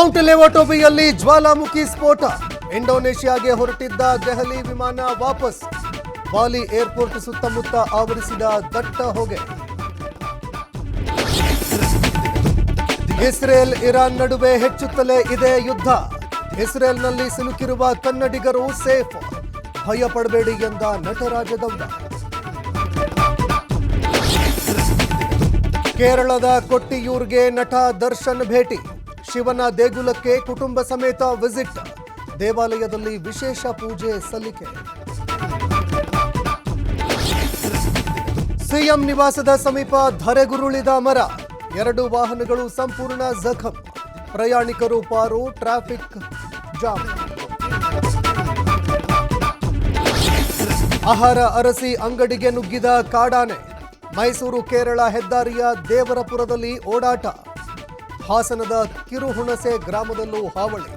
Mount ಲೆವಟೋಬಿಯಲ್ಲಿ ಜ್ವಾಲಾಮುಖಿ ಸ್ಫೋಟ. ಇಂಡೋನೇಷಿಯಾಗೆ ಹೊರಟಿದ್ದ ದೆಹಲಿ ವಿಮಾನ ವಾಪಸ್. ಬಾಲಿ ಏರ್ಪೋರ್ಟ್ ಸುತ್ತಮುತ್ತ ಆವರಿಸಿದ ದಟ್ಟ ಹೊಗೆ. ಇಸ್ರೇಲ್ ಇರಾನ್ ನಡುವೆ ಹೆಚ್ಚುತ್ತಲೇ ಇದೆ ಯುದ್ಧ. ಇಸ್ರೇಲ್ನಲ್ಲಿ ಸಿಲುಕಿರುವ ಕನ್ನಡಿಗರು ಸೇಫ್. ಭಯ ಪಡಬೇಡಿ ಎಂದ ನಟರಾಜಗೌಡ. ಕೇರಳದ ಕೊಟ್ಟಿಯೂರ್ಗೆ ನಟ ದರ್ಶನ್ ಭೇಟಿ. ಶಿವನ ದೇಗುಲಕ್ಕೆ ಕುಟುಂಬ ಸಮೇತ ವಿಸಿಟ್. ದೇವಾಲಯದಲ್ಲಿ ವಿಶೇಷ ಪೂಜೆ ಸಲ್ಲಿಕೆ. ಸಿಎಂ ನಿವಾಸದ ಸಮೀಪ ಧರೆಗುರುಳಿದ ಮರ. 2 ವಾಹನಗಳು ಸಂಪೂರ್ಣ ಜಖಂ. ಪ್ರಯಾಣಿಕರು ಪಾರು, ಟ್ರಾಫಿಕ್ ಜಾಮ್. ಆಹಾರ ಅರಸಿ ಅಂಗಡಿಗೆ ನುಗ್ಗಿದ ಕಾಡಾನೆ. ಮೈಸೂರು ಕೇರಳ ಹೆದ್ದಾರಿಯ ದೇವರಪುರದಲ್ಲಿ ಓಡಾಟ. ಹಾಸನದ ಕಿರುಹುಣಸೆ ಗ್ರಾಮದಲ್ಲೂ ಹಾವಳಿ.